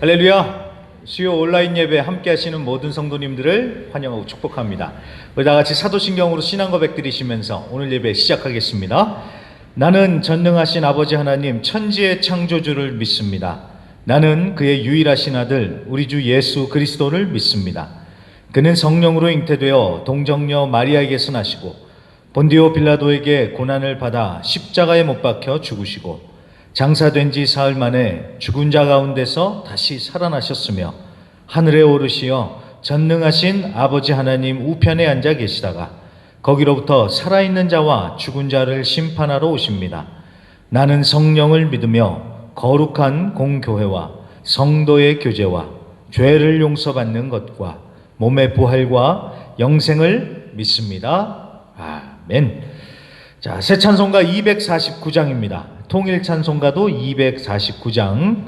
할렐루야. 수요 온라인 예배 함께 하시는 모든 성도님들을 환영하고 축복합니다. 우리 다 같이 사도신경으로 신앙 고백 드리시면서 오늘 예배 시작하겠습니다. 나는 전능하신 아버지 하나님 천지의 창조주를 믿습니다. 나는 그의 유일하신 아들 우리 주 예수 그리스도를 믿습니다. 그는 성령으로 잉태되어 동정녀 마리아에게서 나시고 본디오 빌라도에게 고난을 받아 십자가에 못 박혀 죽으시고 장사된 지 사흘 만에 죽은 자 가운데서 다시 살아나셨으며 하늘에 오르시어 전능하신 아버지 하나님 우편에 앉아 계시다가 거기로부터 살아있는 자와 죽은 자를 심판하러 오십니다. 나는 성령을 믿으며 거룩한 공교회와 성도의 교제와 죄를 용서받는 것과 몸의 부활과 영생을 믿습니다. 아멘. 자, 새 찬송가 249장입니다. 통일 찬송가도 249장,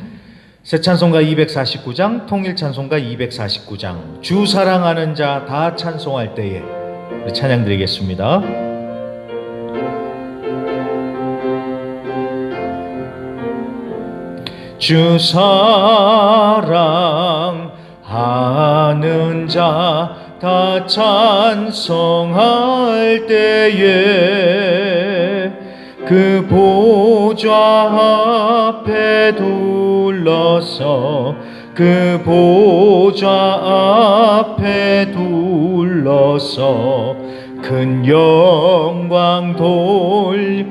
새 찬송가 249장, 통일 찬송가 249장. 주 사랑하는 자 다 찬송할 때에 찬양 드리겠습니다. 주 사랑하는 자 다 찬송할 때에 그 보좌 앞에 둘러서 그 보좌 앞에 둘러서 큰 영광 돌리세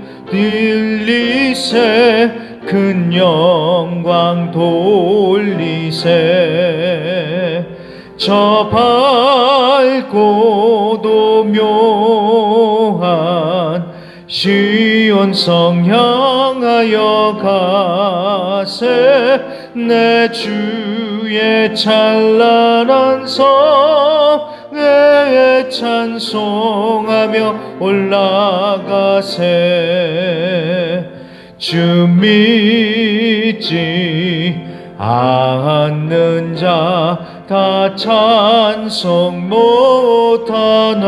큰 영광 돌리세 저 밝고도 묘한 시온성 향하여 가세 내 주의 찬란한 성에 찬송하며 올라가세 주 믿지 않는 자 다 찬송 못하나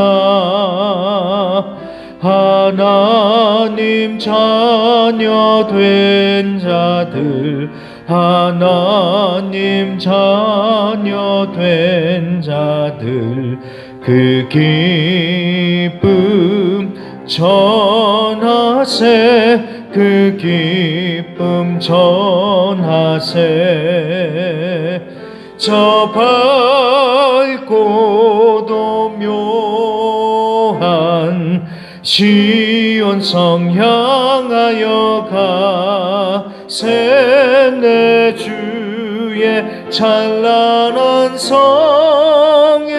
하나님 자녀 된 자들 하나님 자녀 된 자들 그 기쁨 전하세 그 기쁨 전하세 저 밝고도 묘한 시온성 향하여 가세 내 주의 찬란한 성에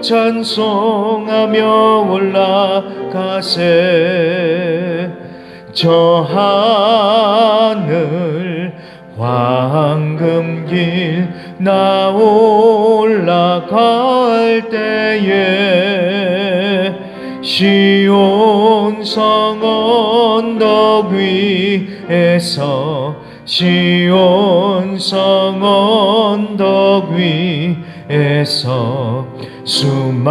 찬송하며 올라가세 저 하늘 황금길 나 올라갈 때에 시온성 언덕 위에서 시온성 언덕 위에서 수많은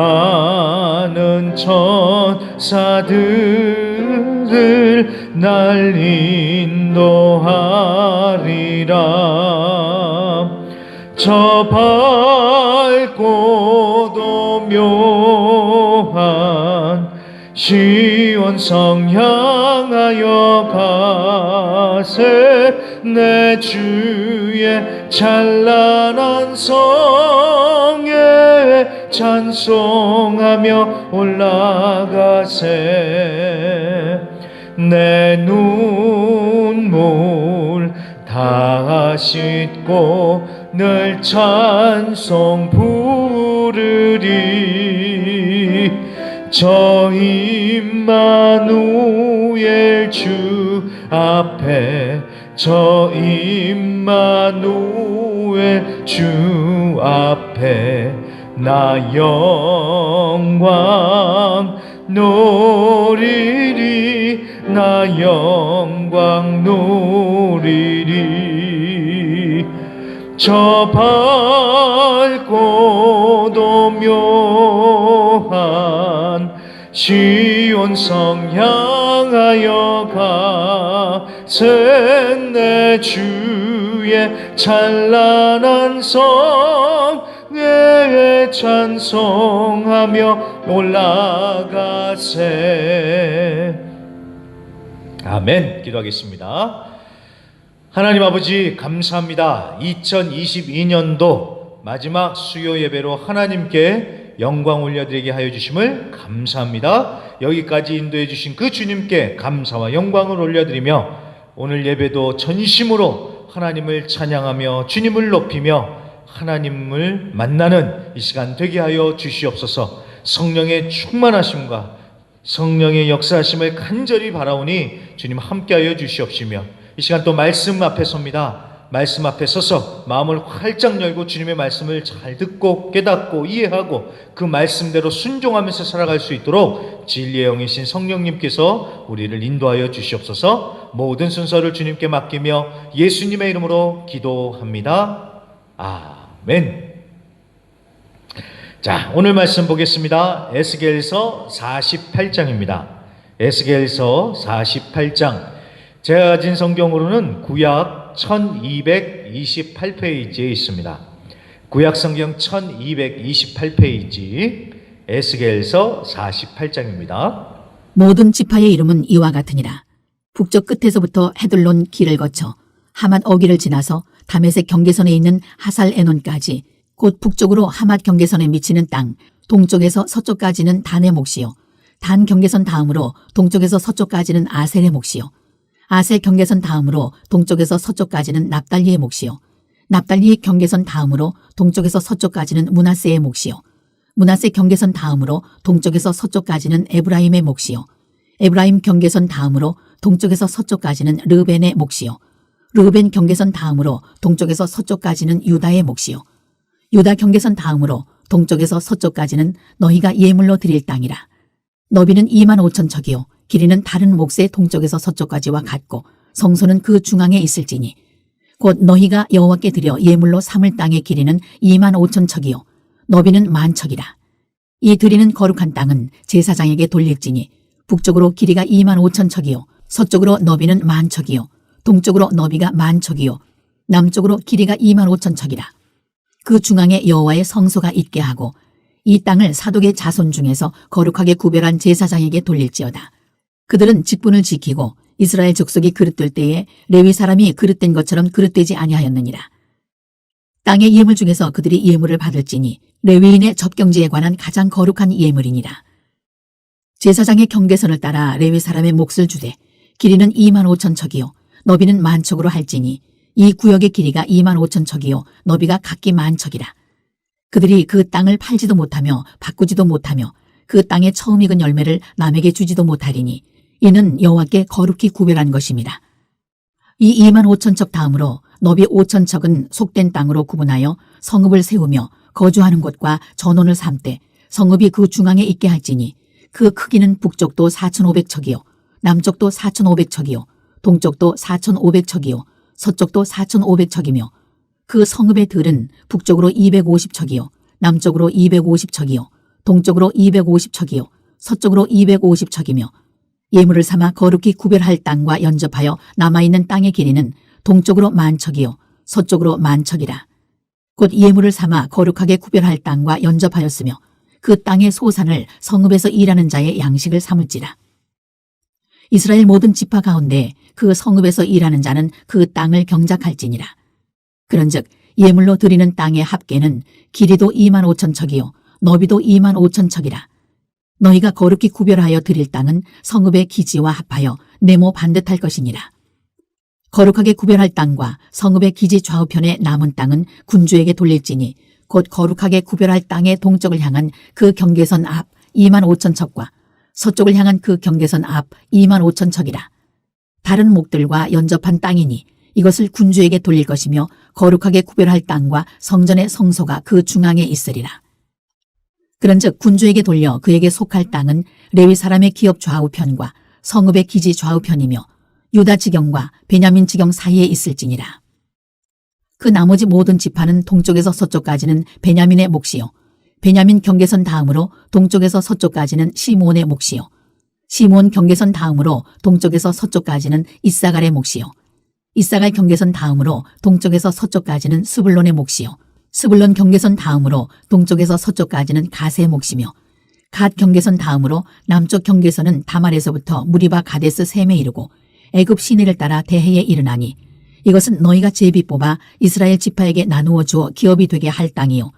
천사들을 날 인도하리라 저 밝고도 묘한 시온성 향하여 가세 내 주의 찬란한 성에 찬송하며 올라가세 내 눈물 다 씻고 늘 찬송 부르리 저 임마누엘 주 앞에 저 임마누엘 주 앞에 나 영광 누리리 나 영광 누리리 저 밝고도 묘한 시온성 향하여 가세 내 주 주의 찬란한 성에 찬송하며 올라가세. 아멘. 기도하겠습니다. 하나님 아버지 감사합니다. 2022년도 마지막 수요 예배로 하나님께 영광 올려드리게 하여 주심을 감사합니다. 여기까지 인도해 주신 그 주님께 감사와 영광을 올려드리며 오늘 예배도 전심으로 하나님을 찬양하며 주님을 높이며 하나님을 만나는 이 시간 되게 하여 주시옵소서. 성령의 충만하심과 성령의 역사하심을 간절히 바라오니 주님 함께하여 주시옵시며 이 시간 또 말씀 앞에 섭니다. 말씀 앞에 서서 마음을 활짝 열고 주님의 말씀을 잘 듣고 깨닫고 이해하고 그 말씀대로 순종하면서 살아갈 수 있도록 진리의 영이신 성령님께서 우리를 인도하여 주시옵소서. 모든 순서를 주님께 맡기며 예수님의 이름으로 기도합니다. 아멘. 자, 오늘 말씀 보겠습니다. 에스겔서 48장입니다. 에스겔서 48장. 제가 가진 성경으로는 구약 1228페이지에 있습니다. 구약 성경 1228페이지 에스겔서 48장입니다. 모든 지파의 이름은 이와 같으니라. 북쪽 끝에서부터 헤들론 길을 거쳐 하맛 어기를 지나서 다메섹 경계선에 있는 하살 에논까지 곧 북쪽으로 하맛 경계선에 미치는 땅 동쪽에서 서쪽까지는 단의 몫이요 단 경계선 다음으로 동쪽에서 서쪽까지는 아셀의 몫이요 아셀 경계선 다음으로 동쪽에서 서쪽까지는 납달리의 몫이요 납달리 경계선 다음으로 동쪽에서 서쪽까지는 므낫세의 몫이요 므낫세 경계선 다음으로 동쪽에서 서쪽까지는 에브라임의 몫이요 에브라임 경계선 다음으로 동쪽에서 서쪽까지는 르벤의 몫이요 르벤 경계선 다음으로 동쪽에서 서쪽까지는 유다의 몫이요 유다 경계선 다음으로 동쪽에서 서쪽까지는 너희가 예물로 드릴 땅이라. 너비는 25,000척이요 길이는 다른 몫의 동쪽에서 서쪽까지와 같고 성소는 그 중앙에 있을지니 곧 너희가 여호와께 드려 예물로 삼을 땅의 길이는 25,000척이요 너비는 10,000척이라. 이 드리는 거룩한 땅은 제사장에게 돌릴지니 북쪽으로 길이가 25,000척이요 서쪽으로 너비는 10,000척이요 동쪽으로 너비가 10,000척이요 남쪽으로 길이가 25,000척이라. 그 중앙에 여호와의 성소가 있게 하고 이 땅을 사독의 자손 중에서 거룩하게 구별한 제사장에게 돌릴지어다. 그들은 직분을 지키고 이스라엘 족속이 그릇될 때에 레위 사람이 그릇된 것처럼 그릇되지 아니하였느니라. 땅의 예물 중에서 그들이 예물을 받을지니 레위인의 접경지에 관한 가장 거룩한 예물이니라. 제사장의 경계선을 따라 레위 사람의 몫을 주되 길이는 25,000척이요 너비는 10,000척으로 할지니 이 구역의 길이가 25,000척이요 너비가 각기 10,000척이라. 그들이 그 땅을 팔지도 못하며 바꾸지도 못하며 그 땅의 처음 익은 열매를 남에게 주지도 못하리니 이는 여호와께 거룩히 구별한 것입니다. 이 25,000척 다음으로 너비 5,000척은 속된 땅으로 구분하여 성읍을 세우며 거주하는 곳과 전원을 삼되 성읍이 그 중앙에 있게 할지니 그 크기는 북쪽도 4,500척이요 남쪽도 4,500척이요 동쪽도 4,500척이요 서쪽도 4,500척이며 그 성읍의 들은 북쪽으로 250척이요 남쪽으로 250척이요 동쪽으로 250척이요 서쪽으로 250척이며 예물을 삼아 거룩히 구별할 땅과 연접하여 남아있는 땅의 길이는 동쪽으로 10,000척이요 서쪽으로 10,000척이라. 곧 예물을 삼아 거룩하게 구별할 땅과 연접하였으며 그 땅의 소산을 성읍에서 일하는 자의 양식을 삼을지라. 이스라엘 모든 지파 가운데 그 성읍에서 일하는 자는 그 땅을 경작할지니라. 그런즉 예물로 드리는 땅의 합계는 길이도 25,000척이요 너비도 25,000척이라. 너희가 거룩히 구별하여 드릴 땅은 성읍의 기지와 합하여 네모 반듯할 것이니라. 거룩하게 구별할 땅과 성읍의 기지 좌우편에 남은 땅은 군주에게 돌릴지니 곧 거룩하게 구별할 땅의 동쪽을 향한 그 경계선 앞 25,000척과 서쪽을 향한 그 경계선 앞 25,000척이라. 다른 목들과 연접한 땅이니 이것을 군주에게 돌릴 것이며 거룩하게 구별할 땅과 성전의 성소가 그 중앙에 있으리라. 그런즉 군주에게 돌려 그에게 속할 땅은 레위 사람의 기업 좌우편과 성읍의 기지 좌우편이며 유다 지경과 베냐민 지경 사이에 있을지니라. 그 나머지 모든 지파는 동쪽에서 서쪽까지는 베냐민의 몫이요 베냐민 경계선 다음으로 동쪽에서 서쪽까지는 시므온의 몫이요 시므온 경계선 다음으로 동쪽에서 서쪽까지는 이사갈의 몫이요 이사갈 경계선 다음으로 동쪽에서 서쪽까지는 스불론의 몫이요. 스불론 경계선 다음으로 동쪽에서 서쪽까지는 갓의 몫이며 갓 경계선 다음으로 남쪽 경계선은 다말에서부터 무리바 가데스 셈에 이르고 애굽 시내를 따라 대해에 이르나니 이것은 너희가 제비 뽑아 이스라엘 지파에게 나누어 주어 기업이 되게 할 땅이요.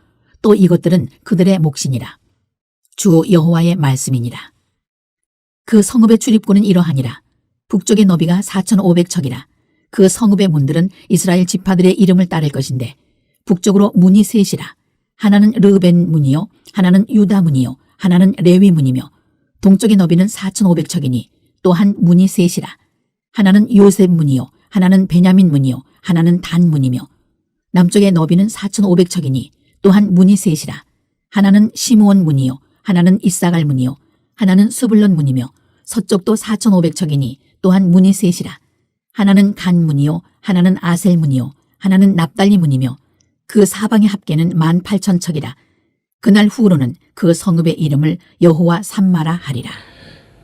또 이것들은 그들의 몫이니라. 주 여호와의 말씀이니라. 그 성읍의 출입구는 이러하니라. 북쪽의 너비가 4,500척이라. 그 성읍의 문들은 이스라엘 지파들의 이름을 따를 것인데 북쪽으로 문이 셋이라. 하나는 르벤 문이요, 하나는 유다 문이요, 하나는 레위 문이며 동쪽의 너비는 4,500척이니 또한 문이 셋이라. 하나는 요셉 문이요, 하나는 베냐민 문이요, 하나는 단 문이며 남쪽의 너비는 4,500척이니 또한 문이 셋이라. 하나는 시므온 문이요, 하나는 이사갈 문이요, 하나는 스불론 문이며 서쪽도 4,500척이니 또한 문이 셋이라. 하나는 간 문이요, 하나는 아셀 문이요, 하나는 납달리 문이며 그 사방의 합계는 18,000척이라. 그날 후로는 그 성읍의 이름을 여호와 삼마라 하리라.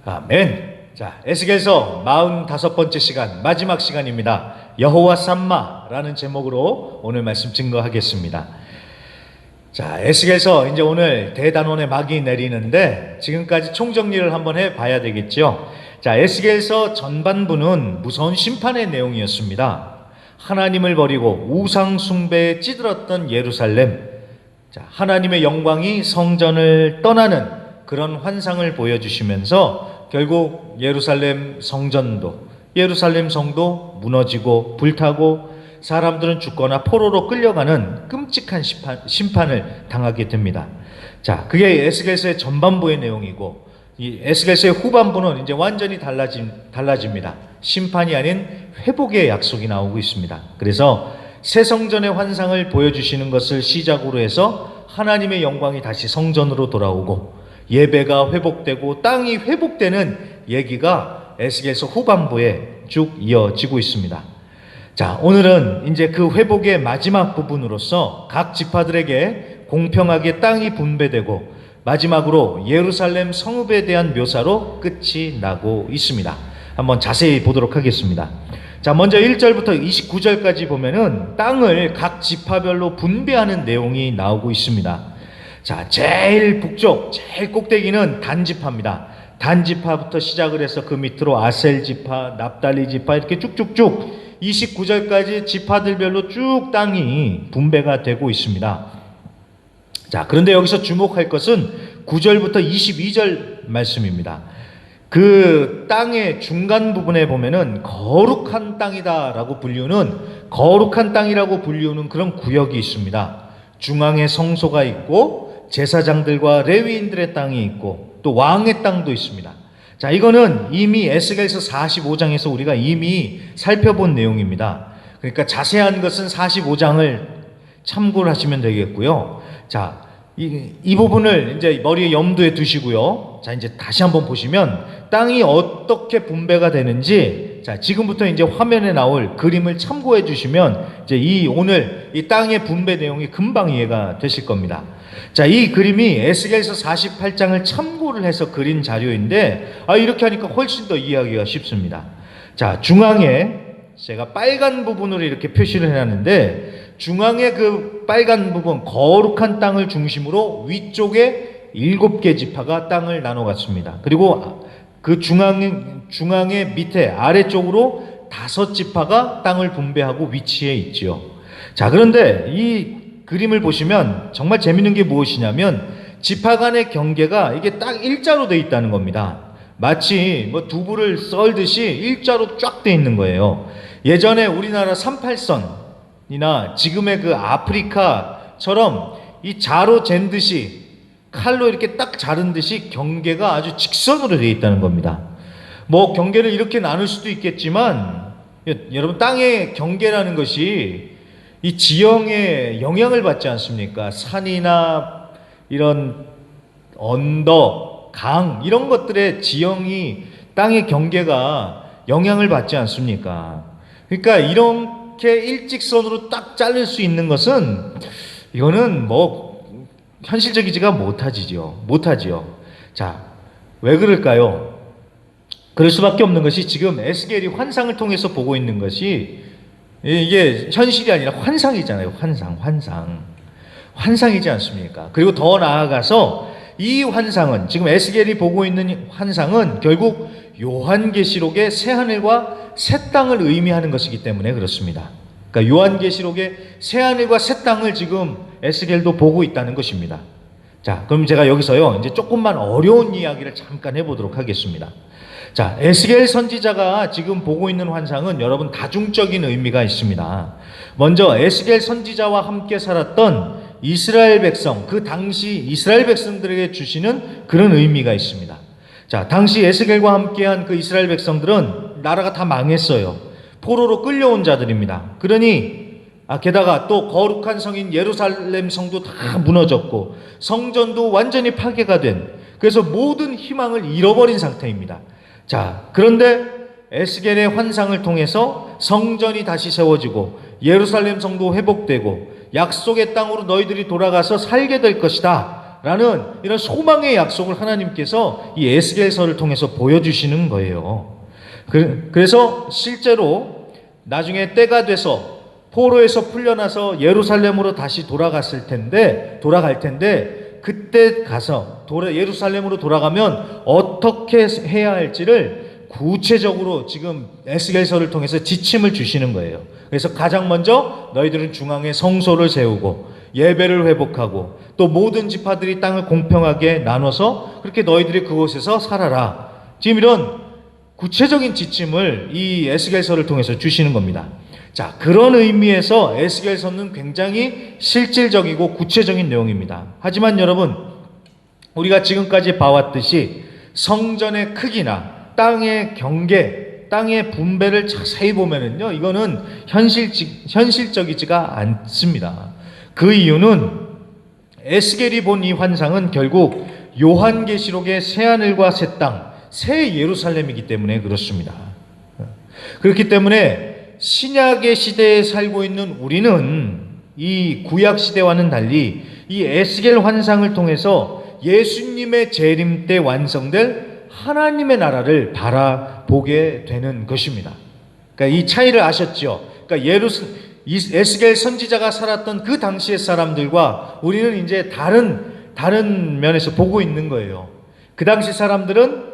아멘. 자, 에스겔서 45번째 시간, 마지막 시간입니다. 여호와 삼마라는 제목으로 오늘 말씀 증거하겠습니다. 자, 에스겔서 이제 오늘 대단원의 막이 내리는데 지금까지 총정리를 한번 해봐야 되겠죠. 자, 에스겔서 전반부는 무서운 심판의 내용이었습니다. 하나님을 버리고 우상 숭배에 찌들었던 예루살렘, 자, 하나님의 영광이 성전을 떠나는 그런 환상을 보여주시면서 결국 예루살렘 성전도, 예루살렘 성도 무너지고 불타고 사람들은 죽거나 포로로 끌려가는 끔찍한 심판을 당하게 됩니다. 자, 그게 에스겔서의 전반부의 내용이고 이 에스겔서의 후반부는 이제 완전히 달라집니다. 심판이 아닌 회복의 약속이 나오고 있습니다. 그래서 새 성전의 환상을 보여주시는 것을 시작으로 해서 하나님의 영광이 다시 성전으로 돌아오고 예배가 회복되고 땅이 회복되는 얘기가 에스겔서 후반부에 쭉 이어지고 있습니다. 자, 오늘은 이제 그 회복의 마지막 부분으로서 각 지파들에게 공평하게 땅이 분배되고 마지막으로 예루살렘 성읍에 대한 묘사로 끝이 나고 있습니다. 한번 자세히 보도록 하겠습니다. 자, 먼저 1절부터 29절까지 보면은 땅을 각 지파별로 분배하는 내용이 나오고 있습니다. 자, 제일 북쪽, 제일 꼭대기는 단 지파입니다. 단 지파부터 시작을 해서 그 밑으로 아셀 지파, 납달리 지파 이렇게 쭉쭉쭉 29절까지 지파들별로 쭉 땅이 분배가 되고 있습니다. 자, 그런데 여기서 주목할 것은 9절부터 22절 말씀입니다. 그 땅의 중간 부분에 보면은 거룩한 땅이다라고 거룩한 땅이라고 불리우는 그런 구역이 있습니다. 중앙에 성소가 있고 제사장들과 레위인들의 땅이 있고 또 왕의 땅도 있습니다. 자, 이거는 이미 에스겔서 45장에서 우리가 이미 살펴본 내용입니다. 그러니까 자세한 것은 45장을 참고를 하시면 되겠고요. 자, 이 부분을 이제 머리에 염두에 두시고요. 자, 이제 다시 한번 보시면 땅이 어떻게 분배가 되는지, 자, 지금부터 이제 화면에 나올 그림을 참고해 주시면 이제 오늘 이 땅의 분배 내용이 금방 이해가 되실 겁니다. 자, 이 그림이 에스겔서 48장을 참고를 해서 그린 자료인데, 이렇게 하니까 훨씬 더 이해하기가 쉽습니다. 자, 중앙에 제가 빨간 부분으로 이렇게 표시를 해놨는데, 중앙의 그 빨간 부분, 거룩한 땅을 중심으로 위쪽에 7개 지파가 땅을 나눠 갔습니다. 그리고 그 중앙의 밑에 아래쪽으로 5지파가 땅을 분배하고 위치해 있지요. 자, 그런데 이 그림을 보시면 정말 재밌는 게 무엇이냐면 지파 간의 경계가 이게 딱 일자로 되어 있다는 겁니다. 마치 뭐 두부를 썰듯이 일자로 쫙 되어 있는 거예요. 예전에 우리나라 38선이나 지금의 그 아프리카처럼 이 자로 잰 듯이 칼로 이렇게 딱 자른 듯이 경계가 아주 직선으로 되어 있다는 겁니다. 뭐 경계를 이렇게 나눌 수도 있겠지만 여러분, 땅의 경계라는 것이 이 지형에 영향을 받지 않습니까? 산이나 이런 언덕, 강 이런 것들의 지형이 땅의 경계가 영향을 받지 않습니까? 그러니까 이렇게 일직선으로 딱 자를 수 있는 것은 이거는 뭐 현실적이지가 못하지요. 자, 왜 그럴까요? 그럴 수밖에 없는 것이 지금 에스겔이 환상을 통해서 보고 있는 것이 이게 현실이 아니라 환상이잖아요. 환상이지 않습니까? 그리고 더 나아가서 이 환상은, 지금 에스겔이 보고 있는 환상은 결국 요한계시록의 새하늘과 새 땅을 의미하는 것이기 때문에 그렇습니다. 그러니까 요한계시록의 새하늘과 새 땅을 지금 에스겔도 보고 있다는 것입니다. 자, 그럼 제가 여기서요, 이제 조금만 어려운 이야기를 잠깐 해보도록 하겠습니다. 자, 에스겔 선지자가 지금 보고 있는 환상은 여러분 다중적인 의미가 있습니다. 먼저 에스겔 선지자와 함께 살았던 이스라엘 백성, 그 당시 이스라엘 백성들에게 주시는 그런 의미가 있습니다. 자, 당시 에스겔과 함께한 그 이스라엘 백성들은 나라가 다 망했어요. 포로로 끌려온 자들입니다. 그러니 게다가 또 거룩한 성인 예루살렘 성도 다 무너졌고 성전도 완전히 파괴가 된, 그래서 모든 희망을 잃어버린 상태입니다. 자, 그런데 에스겔의 환상을 통해서 성전이 다시 세워지고 예루살렘 성도 회복되고 약속의 땅으로 너희들이 돌아가서 살게 될 것이다 라는 이런 소망의 약속을 하나님께서 이 에스겔서를 통해서 보여주시는 거예요. 그래서 실제로 나중에 때가 돼서 포로에서 풀려나서 예루살렘으로 다시 돌아갈 텐데 그때 가서 예루살렘으로 돌아가면 어떻게 해야 할지를 구체적으로 지금 에스겔서를 통해서 지침을 주시는 거예요. 그래서 가장 먼저 너희들은 중앙에 성소를 세우고 예배를 회복하고 또 모든 지파들이 땅을 공평하게 나눠서 그렇게 너희들이 그곳에서 살아라. 지금 이런 구체적인 지침을 이 에스겔서를 통해서 주시는 겁니다. 자, 그런 의미에서 에스겔서는 굉장히 실질적이고 구체적인 내용입니다. 하지만 여러분, 우리가 지금까지 봐왔듯이 성전의 크기나 땅의 경계, 땅의 분배를 자세히 보면은요, 이거는 현실적이지가 않습니다. 그 이유는 에스겔이 본 이 환상은 결국 요한계시록의 새하늘과 새 땅, 새 예루살렘이기 때문에 그렇습니다. 그렇기 때문에 신약의 시대에 살고 있는 우리는 이 구약 시대와는 달리 이 에스겔 환상을 통해서 예수님의 재림 때 완성될 하나님의 나라를 바라보게 되는 것입니다. 그러니까 이 차이를 아셨죠? 그러니까 에스겔 선지자가 살았던 그 당시의 사람들과 우리는 이제 다른 면에서 보고 있는 거예요. 그 당시 사람들은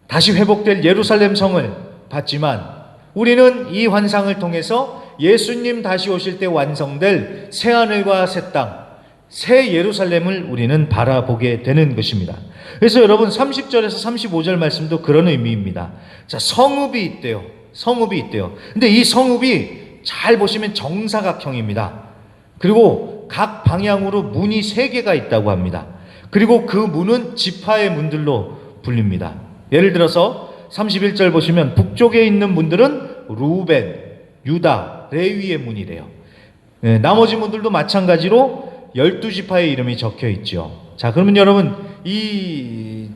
다시 회복될 예루살렘 성을 봤지만 우리는 이 환상을 통해서 예수님 다시 오실 때 완성될 새하늘과 새 땅, 새 예루살렘을 우리는 바라보게 되는 것입니다. 그래서 여러분 30절에서 35절 말씀도 그런 의미입니다. 자, 성읍이 있대요. 근데 이 성읍이 잘 보시면 정사각형입니다. 그리고 각 방향으로 문이 3개가 있다고 합니다. 그리고 그 문은 지파의 문들로 불립니다. 예를 들어서 31절 보시면 북쪽에 있는 문들은 루벤, 유다, 레위의 문이래요. 나머지 문들도 마찬가지로 12지파의 이름이 적혀 있죠. 자, 그러면 여러분 이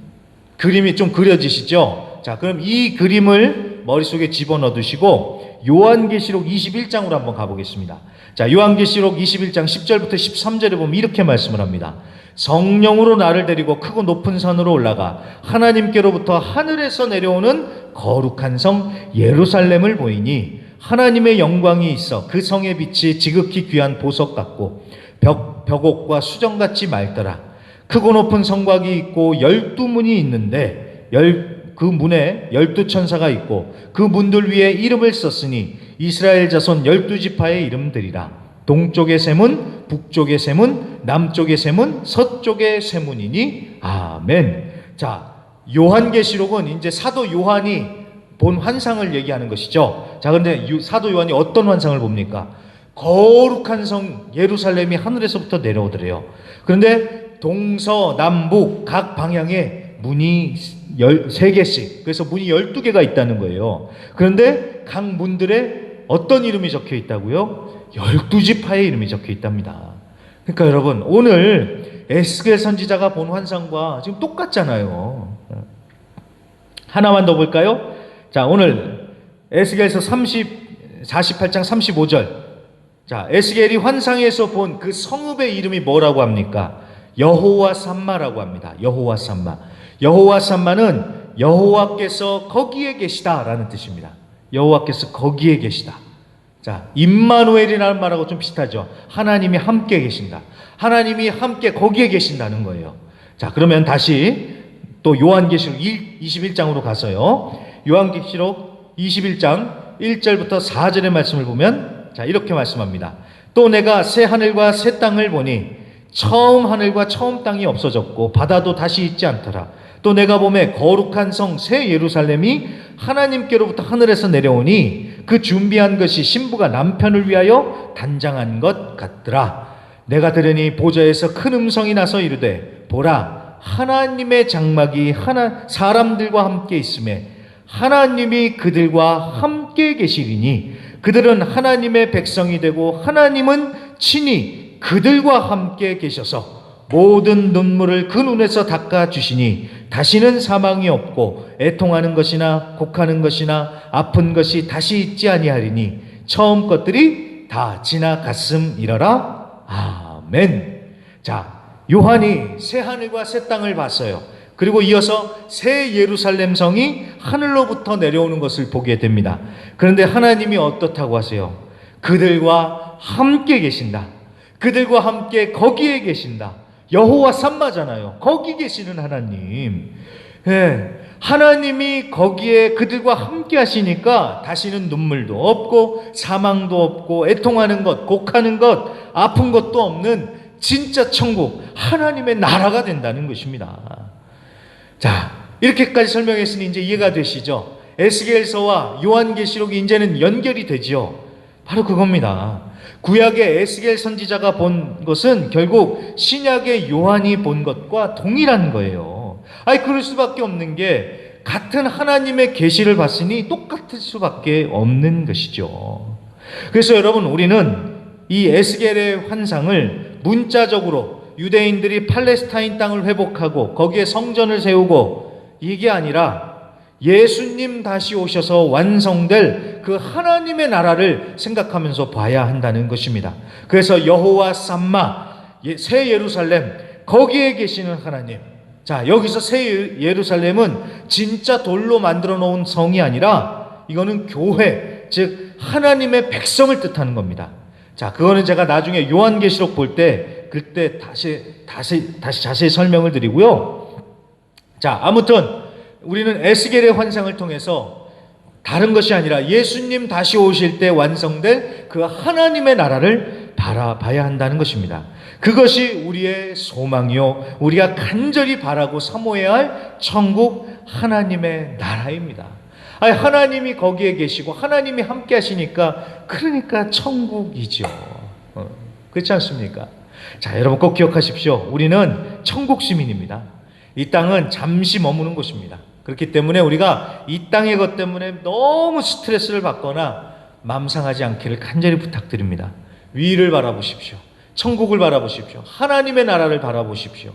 그림이 좀 그려지시죠? 자, 그럼 이 그림을 머릿속에 집어넣어 두시고 요한계시록 21장으로 한번 가보겠습니다. 자, 요한계시록 21장 10절부터 13절에 보면 이렇게 말씀을 합니다. 성령으로 나를 데리고 크고 높은 산으로 올라가 하나님께로부터 하늘에서 내려오는 거룩한 성 예루살렘을 보이니 하나님의 영광이 있어 그 성의 빛이 지극히 귀한 보석 같고 벽옥과 수정같이 맑더라. 크고 높은 성곽이 있고 12문이 있는데 그 문에 12천사가 있고 그 문들 위에 이름을 썼으니 이스라엘 자손 12지파의 이름들이라. 동쪽의 세문, 북쪽의 세문, 남쪽의 세문, 서쪽의 세문이니 아멘. 자, 요한계시록은 이제 사도 요한이 본 환상을 얘기하는 것이죠. 자, 그런데 사도 요한이 어떤 환상을 봅니까? 거룩한 성 예루살렘이 하늘에서부터 내려오더래요. 그런데 동서남북 각 방향에 문이 3개씩, 그래서 문이 12개가 있다는 거예요. 그런데 각 문들에 어떤 이름이 적혀 있다고요? 12지파의 이름이 적혀 있답니다. 그러니까 여러분, 오늘 에스겔 선지자가 본 환상과 지금 똑같잖아요. 하나만 더 볼까요? 자, 오늘 에스겔서 48장 35절. 자, 에스겔이 환상에서 본 그 성읍의 이름이 뭐라고 합니까? 여호와 삼마라고 합니다. 여호와 삼마. 여호와 삼마는 여호와께서 거기에 계시다라는 뜻입니다. 여호와께서 거기에 계시다. 자, 임마누엘이라는 말하고 좀 비슷하죠. 하나님이 함께 계신다. 하나님이 함께 거기에 계신다는 거예요. 자, 그러면 다시 또 요한계시록 21장으로 가서요. 요한계시록 21장 1절부터 4절의 말씀을 보면 자, 이렇게 말씀합니다. 또 내가 새 하늘과 새 땅을 보니 처음 하늘과 처음 땅이 없어졌고 바다도 다시 있지 않더라. 또 내가 보매 거룩한 성 새 예루살렘이 하나님께로부터 하늘에서 내려오니 그 준비한 것이 신부가 남편을 위하여 단장한 것 같더라. 내가 들으니 보좌에서 큰 음성이 나서 이르되 보라 하나님의 장막이 사람들과 함께 있음에 하나님이 그들과 함께 계시리니 그들은 하나님의 백성이 되고 하나님은 친히 그들과 함께 계셔서 모든 눈물을 그 눈에서 닦아 주시니 다시는 사망이 없고 애통하는 것이나 곡하는 것이나 아픈 것이 다시 있지 아니하리니 처음 것들이 다 지나갔음이러라. 아멘. 자, 요한이 새 하늘과 새 땅을 봤어요. 그리고 이어서 새 예루살렘 성이 하늘로부터 내려오는 것을 보게 됩니다. 그런데 하나님이 어떻다고 하세요? 그들과 함께 계신다. 그들과 함께 거기에 계신다. 여호와 삼마잖아요. 거기 계시는 하나님. 예, 하나님이 거기에 그들과 함께 하시니까 다시는 눈물도 없고 사망도 없고 애통하는 것, 곡하는 것, 아픈 것도 없는 진짜 천국, 하나님의 나라가 된다는 것입니다. 자, 이렇게까지 설명했으니 이제 이해가 되시죠? 에스겔서와 요한계시록이 이제는 연결이 되지요. 바로 그겁니다. 구약의 에스겔 선지자가 본 것은 결국 신약의 요한이 본 것과 동일한 거예요. 아니, 그럴 수밖에 없는 게 같은 하나님의 계시를 봤으니 똑같을 수밖에 없는 것이죠. 그래서 여러분, 우리는 이 에스겔의 환상을 문자적으로 유대인들이 팔레스타인 땅을 회복하고 거기에 성전을 세우고 이게 아니라 예수님 다시 오셔서 완성될 그 하나님의 나라를 생각하면서 봐야 한다는 것입니다. 그래서 여호와 삼마, 새 예루살렘, 거기에 계시는 하나님. 자, 여기서 새 예루살렘은 진짜 돌로 만들어 놓은 성이 아니라 이거는 교회, 즉 하나님의 백성을 뜻하는 겁니다. 자, 그거는 제가 나중에 요한계시록 볼 때 그때 다시 자세히 설명을 드리고요. 자, 아무튼 우리는 에스겔의 환상을 통해서 다른 것이 아니라 예수님 다시 오실 때 완성될 그 하나님의 나라를 바라봐야 한다는 것입니다. 그것이 우리의 소망이요, 우리가 간절히 바라고 사모해야 할 천국 하나님의 나라입니다. 아니, 하나님이 거기에 계시고 하나님이 함께 하시니까 그러니까 천국이죠. 그렇지 않습니까? 자, 여러분 꼭 기억하십시오. 우리는 천국 시민입니다. 이 땅은 잠시 머무는 곳입니다. 그렇기 때문에 우리가 이 땅의 것 때문에 너무 스트레스를 받거나 마음 상하지 않기를 간절히 부탁드립니다. 위를 바라보십시오. 천국을 바라보십시오. 하나님의 나라를 바라보십시오.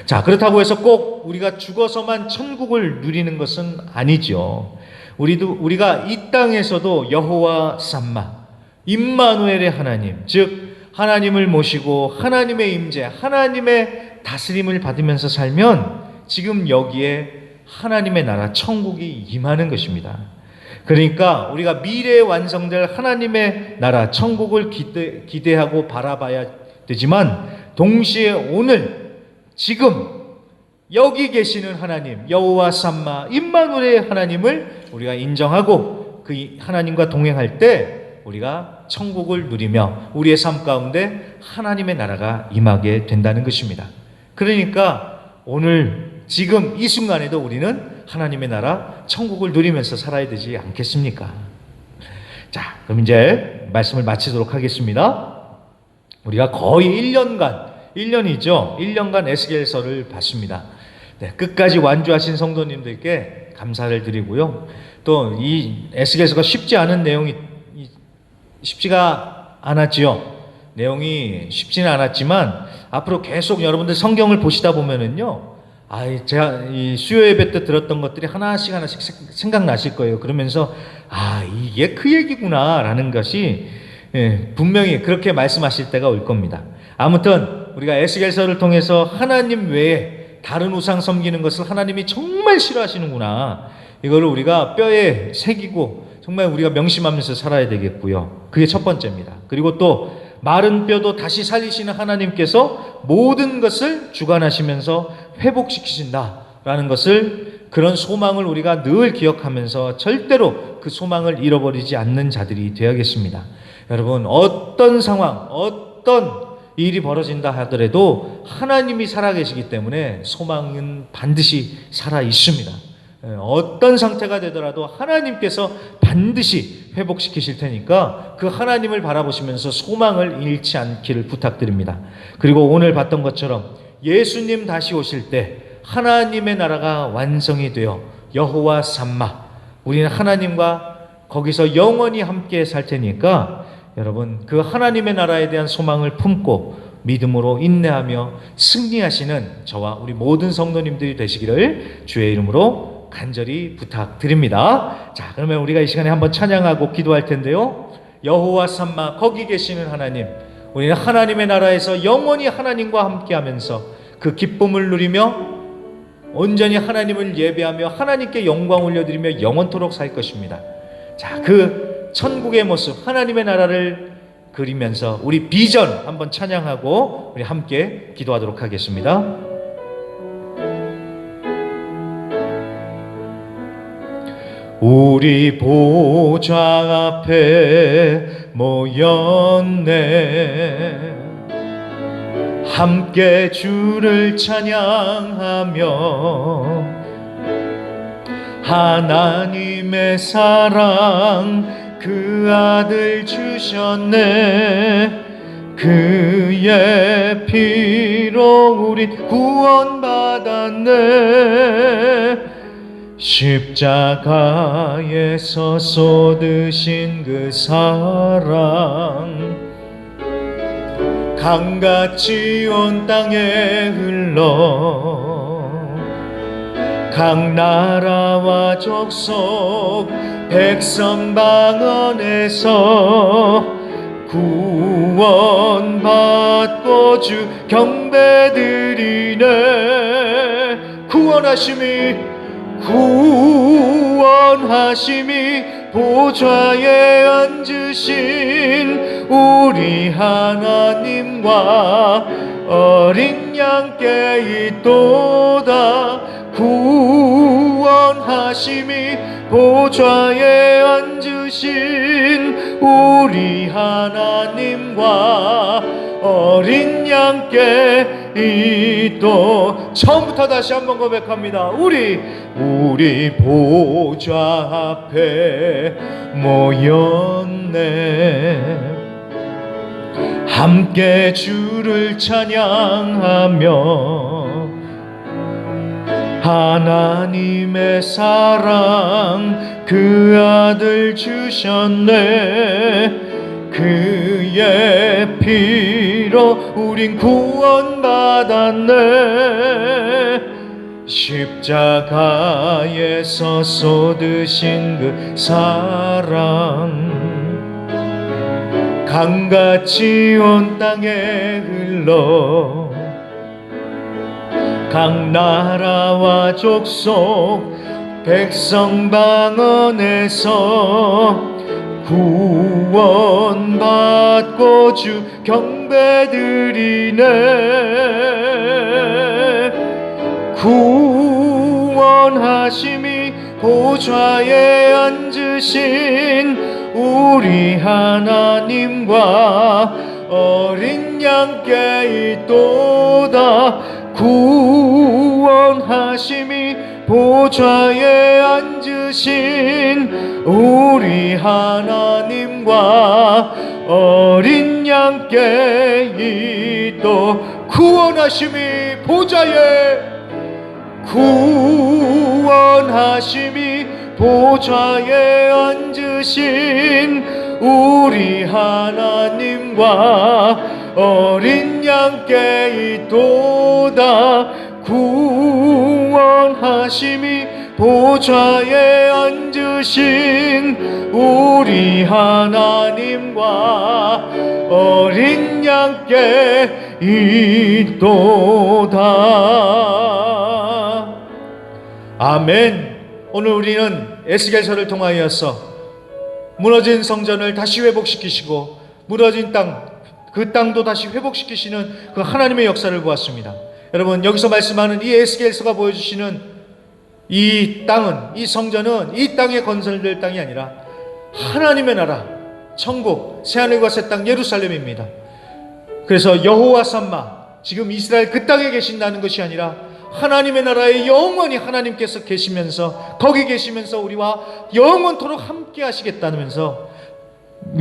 자, 그렇다고 해서 꼭 우리가 죽어서만 천국을 누리는 것은 아니죠. 우리가 이 땅에서도 여호와 삼마, 임마누엘의 하나님, 즉 하나님을 모시고 하나님의 임재, 하나님의 다스림을 받으면서 살면 지금 여기에 하나님의 나라 천국이 임하는 것입니다. 그러니까 우리가 미래에 완성될 하나님의 나라 천국을 기대하고 바라봐야 되지만 동시에 오늘 지금 여기 계시는 하나님 여호와 삼마 임마누엘의 하나님을 우리가 인정하고 그 하나님과 동행할 때 우리가 천국을 누리며 우리의 삶 가운데 하나님의 나라가 임하게 된다는 것입니다. 그러니까 오늘 지금 이 순간에도 우리는 하나님의 나라 천국을 누리면서 살아야 되지 않겠습니까? 자, 그럼 이제 말씀을 마치도록 하겠습니다. 우리가 거의 1년간 에스겔서를 봤습니다. 네, 끝까지 완주하신 성도님들께 감사를 드리고요. 또 이 에스겔서가 쉽지 않은 내용이 쉽지가 않았지요. 내용이 쉽지는 않았지만 앞으로 계속 여러분들 성경을 보시다 보면은요, 제가 이 수요 예배 때 들었던 것들이 하나씩 생각나실 거예요. 그러면서 이게 그 얘기구나라는 것이 분명히 그렇게 말씀하실 때가 올 겁니다. 아무튼 우리가 에스겔서를 통해서 하나님 외에 다른 우상 섬기는 것을 하나님이 정말 싫어하시는구나, 이거를 우리가 뼈에 새기고 정말 우리가 명심하면서 살아야 되겠고요. 그게 첫 번째입니다. 그리고 또 마른 뼈도 다시 살리시는 하나님께서 모든 것을 주관하시면서 회복시키신다라는 것을, 그런 소망을 우리가 늘 기억하면서 절대로 그 소망을 잃어버리지 않는 자들이 되어야겠습니다. 여러분, 어떤 상황, 어떤 일이 벌어진다 하더라도 하나님이 살아계시기 때문에 소망은 반드시 살아 있습니다. 어떤 상태가 되더라도 하나님께서 반드시 회복시키실 테니까 그 하나님을 바라보시면서 소망을 잃지 않기를 부탁드립니다. 그리고 오늘 봤던 것처럼 예수님 다시 오실 때 하나님의 나라가 완성이 되어 여호와 삼마, 우리는 하나님과 거기서 영원히 함께 살 테니까 여러분, 그 하나님의 나라에 대한 소망을 품고 믿음으로 인내하며 승리하시는 저와 우리 모든 성도님들이 되시기를 주의 이름으로 간절히 부탁드립니다. 자, 그러면 우리가 이 시간에 한번 찬양하고 기도할 텐데요. 여호와 삼마, 거기 계시는 하나님, 우리는 하나님의 나라에서 영원히 하나님과 함께하면서 그 기쁨을 누리며 온전히 하나님을 예배하며 하나님께 영광 올려드리며 영원토록 살 것입니다. 자, 그 천국의 모습, 하나님의 나라를 그리면서 우리 비전 한번 찬양하고 우리 함께 기도하도록 하겠습니다. 우리 보좌 앞에 모였네, 함께 주를 찬양하며 하나님의 사랑 그 아들 주셨네, 그의 피로 우린 구원받았네, 십자가에서 쏟으신 그 사랑 강같이 온 땅에 흘러 각 나라와 족속 백성 방언에서 구원받고 주 경배드리네. 구원하심이 보좌에 앉으신 우리 하나님과 어린 양께 있도다. 구원하심이 보좌에 앉으신 우리 하나님과 어린 양께 있도. 처음부터 다시 한번 고백합니다. 우리 보좌 앞에 모였네, 함께 주를 찬양하며 하나님의 사랑 그 아들 주셨네, 그의 피로 우린 구원받았네, 십자가에서 쏟으신 그 사랑 강같이 온 땅에 흘러 각 나라와 족속 백성 방언에서 구원받고 주 경배드리네. 구원하심이 보좌에 앉으신 우리 하나님과 어린 양께 있도다. 구원하심이 보좌에 앉으신 우리 하나님과 어린 양께 있도. 구원하심이 보좌에 앉으신 우리 하나님과 어린 양께 있도다. 구원하심이 보좌에 앉으신 우리 하나님과 어린 양께 있도다. 아멘. 오늘 우리는 에스겔서를 통하여서 무너진 성전을 다시 회복시키시고 무너진 땅, 그 땅도 다시 회복시키시는 그 하나님의 역사를 보았습니다. 여러분, 여기서 말씀하는 이 에스겔서가 보여주시는 이 땅은, 이 성전은 이 땅에 건설될 땅이 아니라 하나님의 나라, 천국, 새하늘과 새 땅 예루살렘입니다. 그래서 여호와 삼마, 지금 이스라엘 그 땅에 계신다는 것이 아니라 하나님의 나라에 영원히 하나님께서 계시면서, 거기 계시면서 우리와 영원토록 함께 하시겠다면서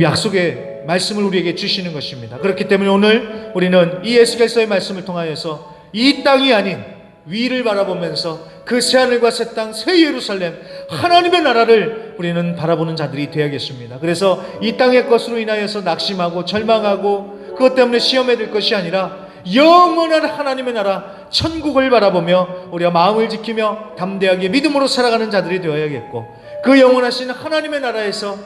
약속의 말씀을 우리에게 주시는 것입니다. 그렇기 때문에 오늘 우리는 이 에스겔서의 말씀을 통하여서 이 땅이 아닌 위를 바라보면서 그 새하늘과 새 땅, 새 예루살렘, 하나님의 나라를 우리는 바라보는 자들이 되어야겠습니다. 그래서 이 땅의 것으로 인하여서 낙심하고 절망하고 그것 때문에 시험에 들 것이 아니라 영원한 하나님의 나라, 천국을 바라보며 우리가 마음을 지키며 담대하게 믿음으로 살아가는 자들이 되어야겠고, 그 영원하신 하나님의 나라에서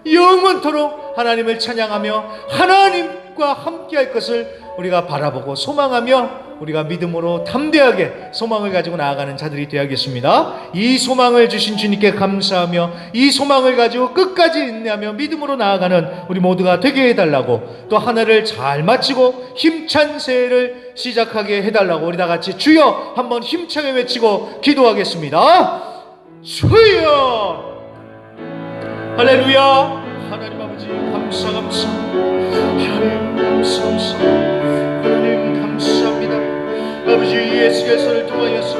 영원토록 하나님을 찬양하며 하나님과 함께할 것을 우리가 바라보고 소망하며 우리가 믿음으로 담대하게 소망을 가지고 나아가는 자들이 되어야겠습니다. 이 소망을 주신 주님께 감사하며 이 소망을 가지고 끝까지 인내하며 믿음으로 나아가는 우리 모두가 되게 해달라고, 또 한 해를 잘 마치고 힘찬 새해를 시작하게 해달라고 우리 다 같이 주여 한번 힘차게 외치고 기도하겠습니다. 주여! 할렐루야! 하나님 아버지 감사 하나님 감사 하나님 감사합니다. 아버지, 이 에스겔서를 통하여서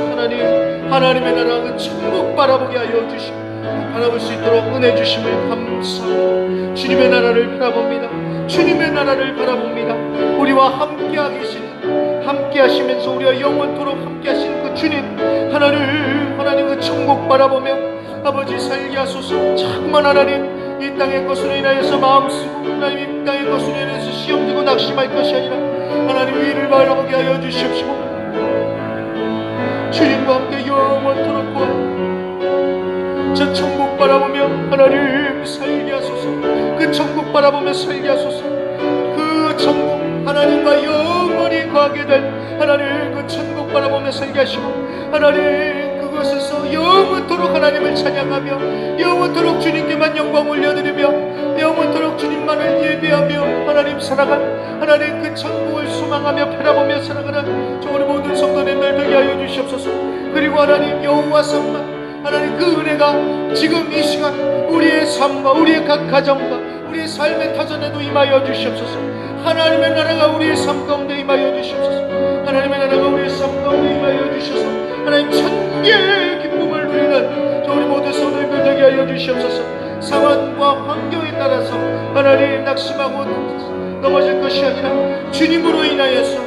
하나님의 나라 그 천국 바라보게 하여 주시고 바라볼 수 있도록 은혜 주심을 감사합니다. 주님의 나라를 바라봅니다. 주님의 나라를 바라봅니다. 우리와 함께 하시면서 우리와 영원토록 함께 하시는 그 주님 하나님 그 천국 바라보며 아버지 살게 하소서. 자꾸만 하나님 이 땅의 것으로 인하여서 마음 쓰고 하나님 이 땅의 것으로 인해서 시험 들고 낙심할 것이 아니라 하나님 위를 바라보게 하여 주시옵시고 주님과 함께 영원토록 저 천국 바라보며 하나님 살게 하소서. 그 천국 바라보며 살게 하소서. 그 천국 하나님과 영원히 거하게 될 하나님 그 천국 바라보며 살게 하시고 하나님 그곳에서 영원토록 하나님을 찬양하며 영원토록 주님께만 영광 올려드리며 영원토록 주님만을 예배하며 하나님 살아간 하나님 그 천국을 소망하며 바라보며 살아가는 저 우리 모든 성도님들 되게 하여 주시옵소서. 그리고 하나님 여호와 삼마 하나님 그 은혜가 지금 이 시간 우리의 삶과 우리의 각 가정과 우리의 삶의 터전에도 임하여 주시옵소서. 하나님의 나라가 우리의 삶 가운데 임하여 주시옵소서. 하나님의 나라가 우리의 삶 가운데 임하여 주셔서 하나님 천국의 기쁨을 누리는 저 우리 모든 성도님들 되게 하여 주시옵소서. 상황과 환경에 따라서 하나님 낙심하고 넘어질 것이 아니라 주님으로 인하여서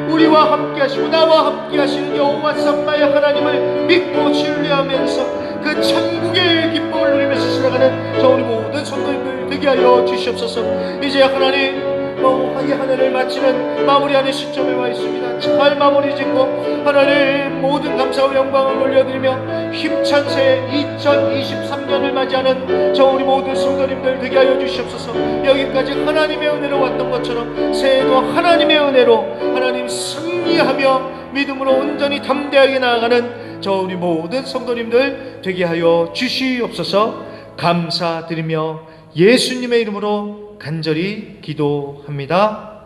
우리와 함께 하시고 나와 함께 하시는 여호와 삼마의 하나님을 믿고 신뢰하면서 그 천국의 기쁨을 누리면서 살아가는 저 우리 모든 성도님들 되게 하여 주시옵소서. 이제 하나님 이 한 해를 마치는 마무리하는 시점에 와 있습니다. 잘 마무리 짓고 하나님 모든 감사와 영광을 올려드리며 힘찬 새해 2023년을 맞이하는 저 우리 모든 성도님들 되게 하여 주시옵소서. 여기까지 하나님의 은혜로 왔던 것처럼 새해도 하나님의 은혜로 하나님 승리하며 믿음으로 온전히 담대하게 나아가는 저 우리 모든 성도님들 되게 하여 주시옵소서. 감사드리며 예수님의 이름으로 간절히 기도합니다.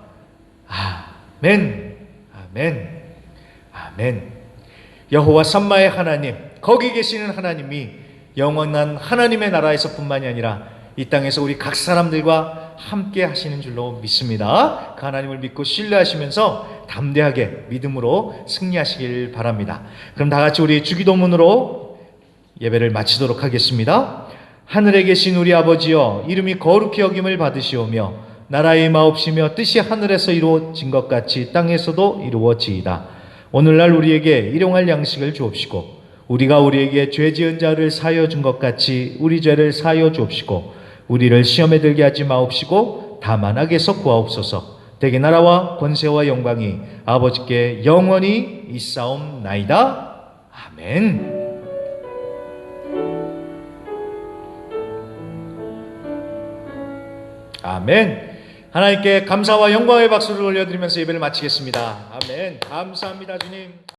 아멘, 아멘, 아멘. 여호와 삼마의 하나님, 거기 계시는 하나님이 영원한 하나님의 나라에서 뿐만이 아니라 이 땅에서 우리 각 사람들과 함께 하시는 줄로 믿습니다. 그 하나님을 믿고 신뢰하시면서 담대하게 믿음으로 승리하시길 바랍니다. 그럼 다 같이 우리 주기도문으로 예배를 마치도록 하겠습니다. 하늘에 계신 우리 아버지여, 이름이 거룩히 여김을 받으시오며 나라의 마옵시며 뜻이 하늘에서 이루어진 것 같이 땅에서도 이루어지이다. 오늘날 우리에게 일용할 양식을 주옵시고 우리가 우리에게 죄 지은 자를 사하여 준 것 같이 우리 죄를 사하여 주옵시고 우리를 시험에 들게 하지 마옵시고 다만 악에서 구하옵소서. 대개 나라와 권세와 영광이 아버지께 영원히 있사옵나이다. 아멘. 아멘. 하나님께 감사와 영광의 박수를 올려드리면서 예배를 마치겠습니다. 아멘. 감사합니다, 주님.